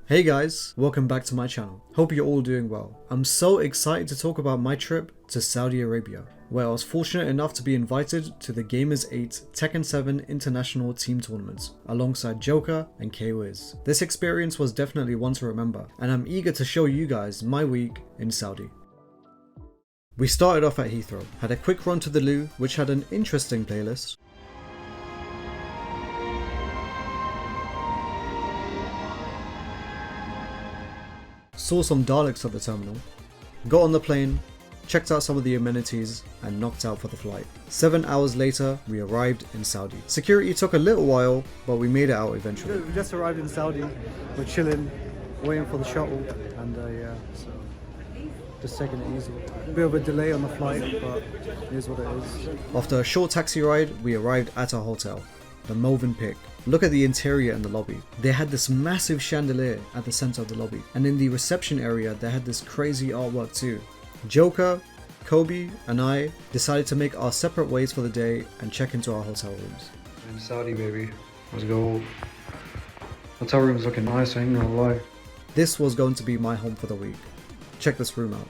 Hey guys, welcome back to my channel. Hope you're all doing well. I'm so excited to talk about my trip to Saudi Arabia, where I was fortunate enough to be invited to the Gamers8 Tekken 7 International Team Tournament alongside Joker and K-Wiz. This experience was definitely one to remember, and I'm eager to show you guys my week in Saudi. We started off at Heathrow, had a quick run to the loo, which had an interesting playlist. Saw some Daleks at the terminal, got on the plane, checked out some of the amenities and knocked out for the flight. 7 hours later, we arrived in Saudi. Security took a little while, but we made it out eventually. We just arrived in Saudi, we're chilling, waiting for the shuttle, and so just taking it easy. A bit of a delay on the flight, but it is what it is. After a short taxi ride, we arrived at our hotel, the Melvin Pick. Look at the interior and the lobby. They had this massive chandelier at the center of the lobby, and in the reception area they had this crazy artwork too. Joker, Kobe and I decided to make our separate ways for the day and check into our hotel rooms. In Saudi, baby. Let's go. Hotel room's looking nice, I ain't gonna lie. This was going to be my home for the week. Check this room out.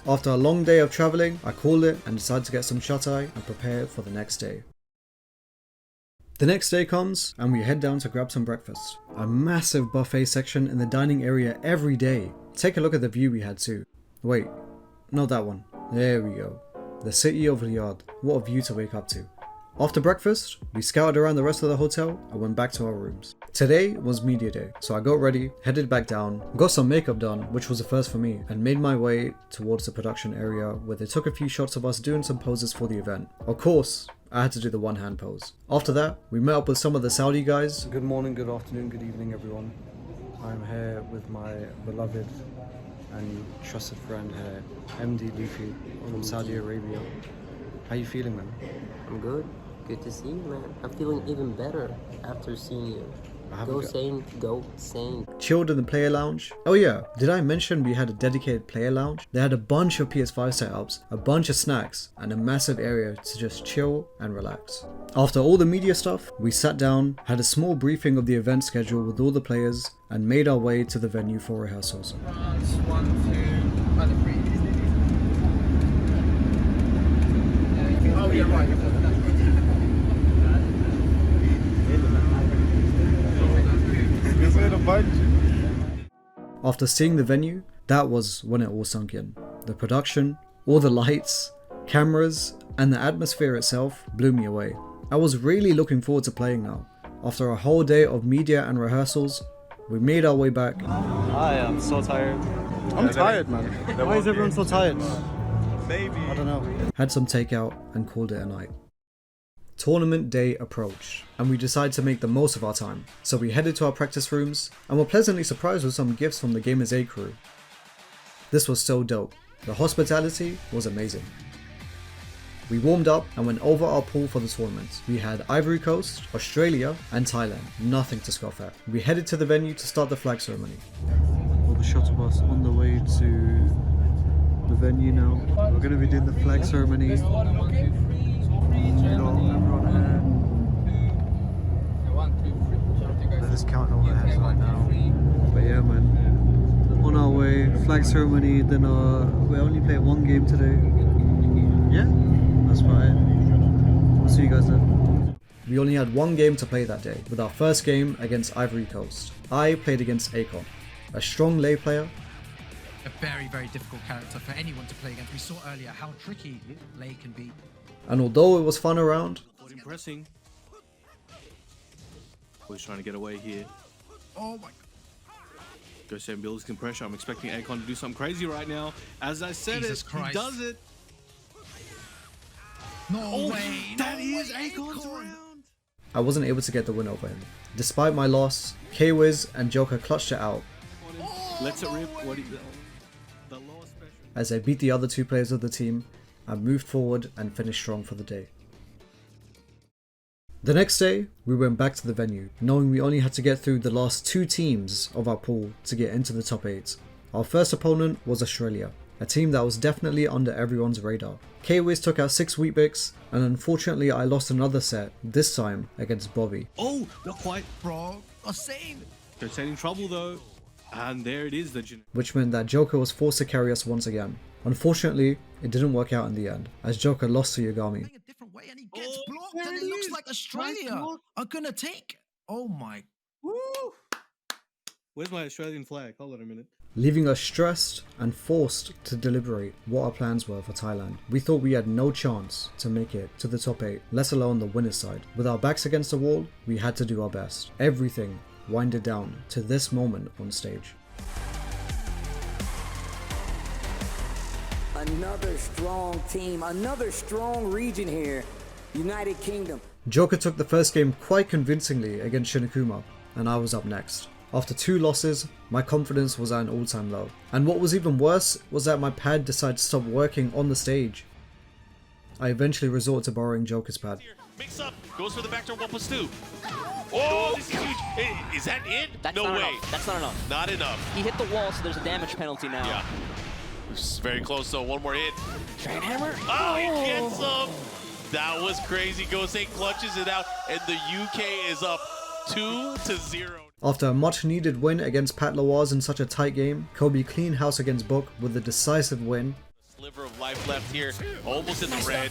After a long day of traveling, I called it and decided to get some shut-eye and prepare for the next day. The next day comes and we head down to grab some breakfast. A massive buffet section in the dining area every day. Take a look at the view we had too. Wait, not that one. There we go. The city of Riyadh. What a view to wake up to. After breakfast, we scouted around the rest of the hotel and went back to our rooms. Today was media day, so I got ready, headed back down, got some makeup done, which was a first for me, and made my way towards the production area where they took a few shots of us doing some poses for the event. Of course, I had to do the one hand pose. After that, we met up with some of the Saudi guys. Good morning, good afternoon, good evening everyone. I'm here with my beloved and trusted friend here, MD Leafy from Saudi Arabia. How you feeling, man? I'm good. Good to see you, man. I'm feeling even better after seeing you. Go sane. Chilled in the player lounge. Oh yeah, did I mention we had a dedicated player lounge? They had a bunch of PS5 setups, a bunch of snacks, and a massive area to just chill and relax. After all the media stuff, we sat down, had a small briefing of the event schedule with all the players, and made our way to the venue for rehearsals. 1, 2, other 3. Oh yeah, right. After seeing the venue, that was when it all sunk in. The production, all the lights, cameras, and the atmosphere itself blew me away. I was really looking forward to playing now. After a whole day of media and rehearsals, we made our way back. Hi, I'm so tired. I'm tired, man. Why is everyone so tired? Baby. I don't know. Had some takeout and called it a night. Tournament day approached, and we decided to make the most of our time. So we headed to our practice rooms, and were pleasantly surprised with some gifts from the Gamers8 crew. This was so dope. The hospitality was amazing. We warmed up and went over our pool for the tournament. We had Ivory Coast, Australia, and Thailand. Nothing to scoff at. We headed to the venue to start the flag ceremony. All the shuttle bus on the way to the venue now. We're going to be doing the flag ceremony. They're just counting all their heads right now. But yeah, man, on our way, flag ceremony, then we only play one game today. Yeah, that's about it. I'll see you guys then. We only had one game to play that day, with our first game against Ivory Coast. I played against Akon, a strong lay player. A very, very difficult character for anyone to play against. We saw earlier how tricky Lay can be. And although it was fun around, impressing. He's trying to get away here. Oh my god. Go send builds compression. I'm expecting Akon to do something crazy right now. As I said, Jesus Christ. He does it. No way. That is Akon's round. I wasn't able to get the win over him. Despite my loss, K-Wiz and Joker clutched it out. Let's it rip. What the lower special. As I beat the other two players of the team, I moved forward and finished strong for the day. The next day, we went back to the venue, knowing we only had to get through the last two teams of our pool to get into the top 8. Our first opponent was Australia, a team that was definitely under everyone's radar. K-Wiz took out 6 Weet-Bix, and unfortunately I lost another set, this time against Bobby. Oh, not quite. Bro, insane. They're in trouble though. And there it is, Which meant that Joker was forced to carry us once again. Unfortunately, it didn't work out in the end, as Joker lost to Yagami. A different way and he gets blocked, and it looks like Australia are gonna take. Oh my. Woo! Where's my Australian flag? Hold on a minute. Leaving us stressed and forced to deliberate what our plans were for Thailand. We thought we had no chance to make it to the top 8, let alone the winner's side. With our backs against the wall, we had to do our best. Everything winded down to this moment on stage. Another strong team, another strong region here, United Kingdom. Joker took the first game quite convincingly against Shinakuma, and I was up next. After 2 losses, my confidence was at an all-time low. And what was even worse was that my pad decided to stop working on the stage. I eventually resorted to borrowing Joker's pad. Mix up, goes for the backdoor 1+2. Oh, this is huge. Is that it? That's no not way. Enough. That's not enough. Not enough. He hit the wall, so there's a damage penalty now. Yeah. This is very close, though. One more hit. Giant hammer. Oh, he gets him. That was crazy. Gamers8 clutches it out, and the UK is up 2-0. After a much needed win against Pat Lawaz in such a tight game, Kobe cleaned house against Book with a decisive win. Sliver of life left here, almost in the red.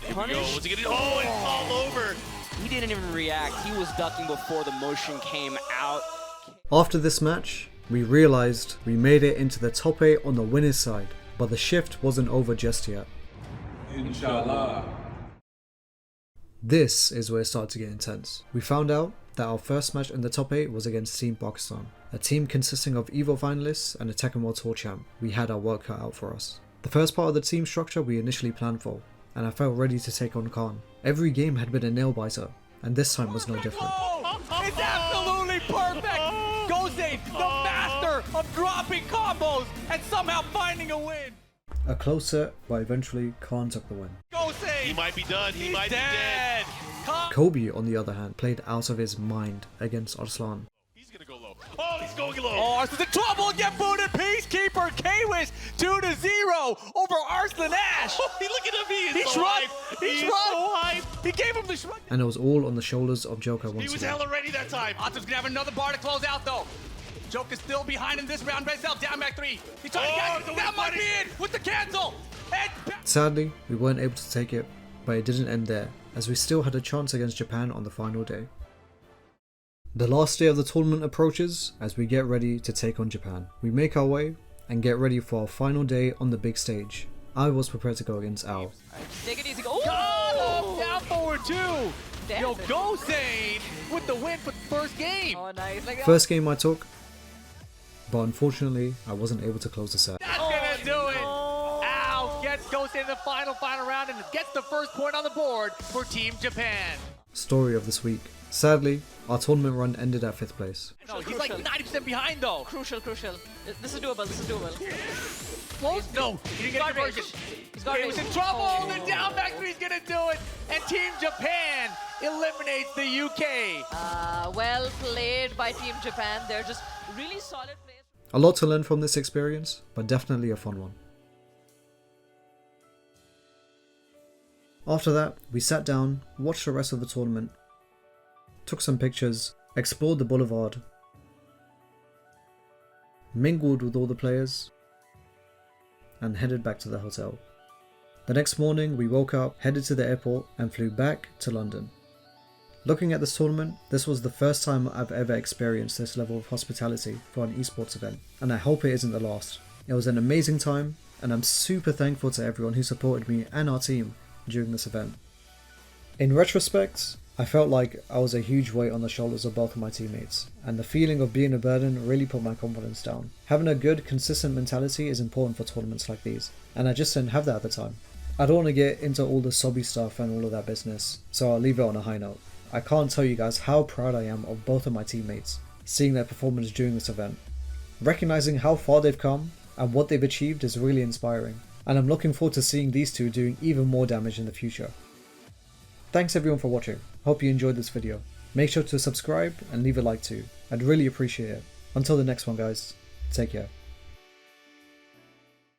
There we go. What's he gonna do? Oh, it's all over. He didn't even react. He was ducking before the motion came out. After this match, we realized we made it into the top 8 on the winner's side, but the shift wasn't over just yet. Inshallah. This is where it started to get intense. We found out that our first match in the top 8 was against Team Pakistan, a team consisting of EVO finalists and a Tekken World Tour champ. We had our work cut out for us. The first part of the team structure we initially planned for, and I felt ready to take on Khan. Every game had been a nail-biter, and this time was no different. It's absolutely perfect! Gamers8, the master of dropping combos and somehow finding a win! A close set, but eventually Khan took the win. Gamers8! He might be done. He might be dead. Kobe, on the other hand, played out of his mind against Arslan. He's gonna go low. Oh, he's going low. Oh, Arslan's in trouble. Get booted. Peacekeeper K-Wiz 2-0 over Arslan Ash. Oh, look at him. He is He so shrugged. hyped. He He is shrugged. so hyped. He gave him the shrug. And it was all on the shoulders of Joker He once was again. hella ready that time. Otto's gonna have another bar to close out though. Joker's still behind in this round. Red Cell down back 3. He's trying to get that might be it with the cancel. And Sadly, we weren't able to take it, but it didn't end there, as we still had a chance against Japan on the final day. The last day of the tournament approaches as we get ready to take on Japan. We make our way and get ready for our final day on the big stage. I was prepared to go against Al. Take it easy. oh, down forward 2. Damn Yo, it. Gamers8 with the win for the first game. Oh, nice. Like, First game I took, but unfortunately I wasn't able to close the set. That's gonna do it. Al gets Gamers8 in the final round and gets the first point on the board for Team Japan. Story of this week. Sadly, our tournament run ended at 5th place. No, he's like 90% behind though. Crucial. This is doable. Close? No, he didn't get got conversion. He's got He was in trouble. The down back 3's gonna do it, and Team Japan eliminates the UK. Well played by Team Japan. They're just really solid players. A lot to learn from this experience, but definitely a fun one. After that, we sat down, watched the rest of the tournament, took some pictures, explored the boulevard, mingled with all the players, and headed back to the hotel. The next morning we woke up, headed to the airport, and flew back to London. Looking at this tournament, this was the first time I've ever experienced this level of hospitality for an esports event, and I hope it isn't the last. It was an amazing time, and I'm super thankful to everyone who supported me and our team during this event. In retrospect, I felt like I was a huge weight on the shoulders of both of my teammates, and the feeling of being a burden really put my confidence down. Having a good, consistent mentality is important for tournaments like these, and I just didn't have that at the time. I don't want to get into all the sobby stuff and all of that business, so I'll leave it on a high note. I can't tell you guys how proud I am of both of my teammates, seeing their performance during this event. Recognizing how far they've come and what they've achieved is really inspiring, and I'm looking forward to seeing these two doing even more damage in the future. Thanks everyone for watching. Hope you enjoyed this video. Make sure to subscribe and leave a like too. I'd really appreciate it. Until the next one, guys, take care.